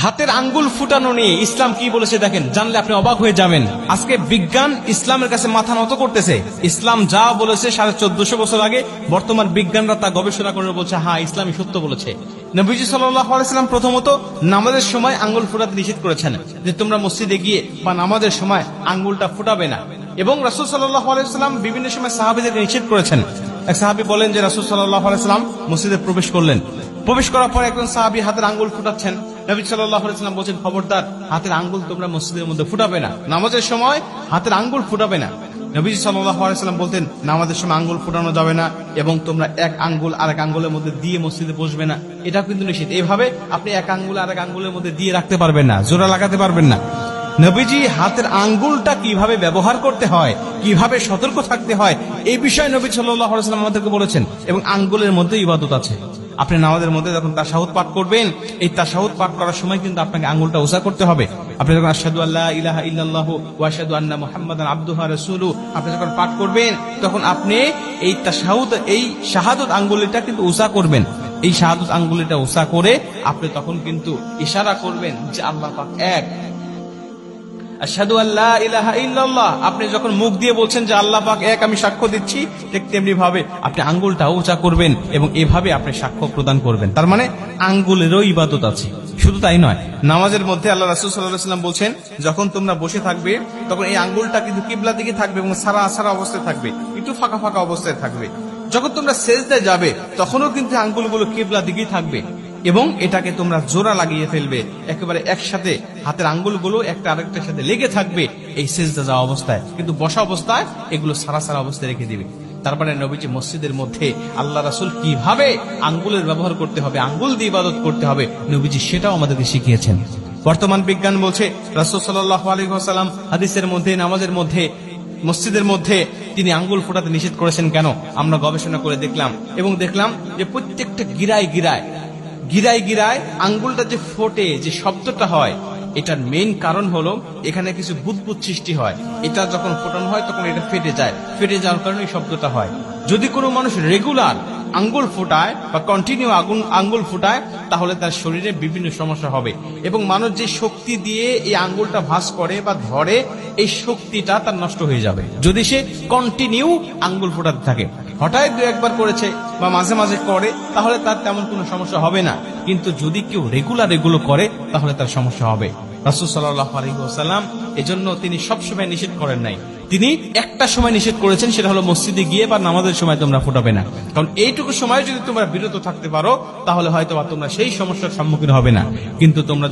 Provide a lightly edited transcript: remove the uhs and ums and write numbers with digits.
হাতের আঙ্গুল ফুটানো নিয়ে ইসলাম কি বলেছে দেখেন, জানলে আপনি অবাক হয়ে যাবেন। আজকে বিজ্ঞান ইসলামের কাছে মাথা নত করতেছে। ইসলাম যা বলেছে 1450 বছর আগে, বর্তমান বিজ্ঞানরা তা গবেষণা করে বলছে হ্যাঁ ইসলামই সত্য বলেছে। নবীজি সাল্লাল্লাহু আলাইহি ওয়াসাল্লাম প্রথমত নামাজের সময় আঙ্গুল ফুটাতে নিষেধ করেছেন, যে তোমরা মসজিদে গিয়ে বা নামাজের সময় আঙ্গুলটা ফুটাবে না। এবং রাসূল সাল্লাল্লাহু আলাইহি ওয়াসাল্লাম বিভিন্ন সময় সাহাবীদেরকে নিষেধ করেছেন। এক সাহাবী বলেন যে রাসূল সাল্লাল্লাহু আলাইহি ওয়াসাল্লাম মসজিদে প্রবেশ করলেন, প্রবেশ করার পর একজন সাহাবী হাতের আঙ্গুল ফুটাচ্ছেন। নবী সাল্লাল্লাহু আলাইহি ওয়াসাল্লাম বলেন, খবরদার, হাতের আঙ্গুল তোমরা মসজিদের মধ্যে ফুটাবে না, নামাজের সময় হাতের আঙ্গুল ফুটাবে না। নবী সাল্লাল্লাহু আলাইহি ওয়াসাল্লাম বলতেন, নামাজের সময় আঙ্গুল ফুটানো যাবে না, এবং তোমরা এক আঙ্গুল আরেক আঙ্গুলের মধ্যে দিয়ে মসজিদে বসবে না, এটা কিন্তু নিষেধ। এইভাবে আপনি এক আঙ্গুল আরেক আঙ্গুলের মধ্যে দিয়ে রাখতে পারবেন না, জোড়া লাগাতে পারবেন না। নবীজি হাতের আঙ্গুলটা কিভাবে ব্যবহার করতে হয়, কিভাবে সতর্ক থাকতে হয়, এই বিষয়ে নবী সাল্লাল্লাহু আলাইহি ওয়াসাল্লাম আমাদেরকে বলেছেন। এবং আঙ্গুলের মধ্যে ইবাদত আছে। আপনি নামাজের মধ্যে যখন তাশাহুদ পাঠ করবেন, এই তাশাহুদ পাঠ করার সময় কিন্তু আপনাকে আঙ্গুলটা উঁচা করতে হবে। আপনি যখন আশহাদু আল্লা ইলাহা ইল্লাল্লাহু ওয়া আশহাদু আন্না মুহাম্মাদান আবদুহু ওয়া রাসূলুহু আপনি যখন পাঠ করবেন, তখন আপনি এই তাশাহুদ, এই শাহাদাত আঙ্গুলটা কিন্তু উঁচা করবেন। এই শাহাদাত আঙ্গুলটা উঁচা করে আপনি তখন কিন্তু ইশারা করবেন যে আল্লাহ পাক এক। আশহাদু আল্লা ইলাহা ইল্লাল্লাহ, আপনি যখন মুখ দিয়ে বলছেন যে আল্লাহ পাক এক, আমি সাক্ষ্য দিচ্ছি, ঠিক তেমনি ভাবে আপনি আঙ্গুলটা উঁচা করবেন এবং এভাবে আপনি সাক্ষ্য প্রদান করবেন। তার মানে আঙ্গুলেরও ইবাদত আছে। শুধু তাই নয়, নামাজের মধ্যে আল্লাহ রাসূল সাল্লাল্লাহু আলাইহি ওয়াসাল্লাম বলছেন, যখন তোমরা বসে থাকবে তখন এই আঙ্গুলটা কিন্তু কিবলার দিকে থাকবে এবং সারা সারা অবস্থায় থাকবে, একটু ফাঁকা ফাঁকা অবস্থায় থাকবে। যখন তোমরা সেজদায় যাবে তখনও কিন্তু আঙ্গুলগুলো কিবলার দিকেই থাকবে, এবং এটাকে তোমরা জোড়া লাগিয়ে ফেলবে, একেবারে একসাথে হাতের আঙ্গুলগুলো একটা আরেকটার সাথে লেগে থাকবে এই সেজদা যাওয়া অবস্থায়। কিন্তু বসা অবস্থায় এগুলো সারা সারা অবস্থায় রেখে দিবে। তারপরে নবীজি মসজিদের মধ্যে আল্লাহ রাসূল কিভাবে আঙ্গুলের ব্যবহার করতে হবে, আঙ্গুল দিয়ে ইবাদত করতে হবে, নবীজি সেটাও আমাদেরকে শিখিয়েছেন। বর্তমান বিজ্ঞান বলছে রাসূল সাল্লাল্লাহু আলাইহি ওয়াসাল্লাম হাদিসের মধ্যে, নামাজের মধ্যে, মসজিদের মধ্যে তিনি আঙ্গুল ফোটাতে নিষেধ করেছেন কেন? আমরা গবেষণা করে দেখলাম এবং দেখলাম যে প্রত্যেকটা গিরায় গিরায় আঙ্গুলটা যে ফোটে, যে শব্দটা হয়, এটার মেইন কারণ হলো এখানে কিছু বুদবুদ সৃষ্টি হয়। এটা যখন ফোটানো হয় তখন এটা ফেটে যায়, ফেটে যাওয়ার কারণে এই শব্দটা হয়। যদি কোনো মানুষ রেগুলার আঙ্গুল ফোটায় বা কন্টিনিউ আঙ্গুল ফোটায়, তাহলে তার শরীরে বিভিন্ন সমস্যা হবে। এবং মানুষ যে শক্তি দিয়ে এই আঙ্গুলটা ভাঁজ করে বা ধরে, এই শক্তিটা তার নষ্ট হয়ে যাবে যদি সে কন্টিনিউ আঙ্গুল ফোটাতে থাকে। হঠাৎ দু একবার করেছে বা মাঝে মাঝে করে, তাহলে তার তেমন কোনো সমস্যা হবে না। কিন্তু যদি কেউ রেগুলার এগুলো করে, তাহলে তার সমস্যা হবে। রাসূল সাল্লাল্লাহু আলাইহি ওয়াসাল্লাম এজন্য তিনি সবসময় নিষেধ করেন নাই, তিনি একটা সময় নিষেধ করেছেন, সেটা হলো মসজিদে গিয়ে বা নামাজের সময় তোমরা ফোটাবে না। কারণ এইটুকু সময় যদি তোমরা বিরত থাকতে পারো, তাহলে হয়তো তোমরা সেই সমস্যার সম্মুখীন হবে না। কিন্তু তোমরা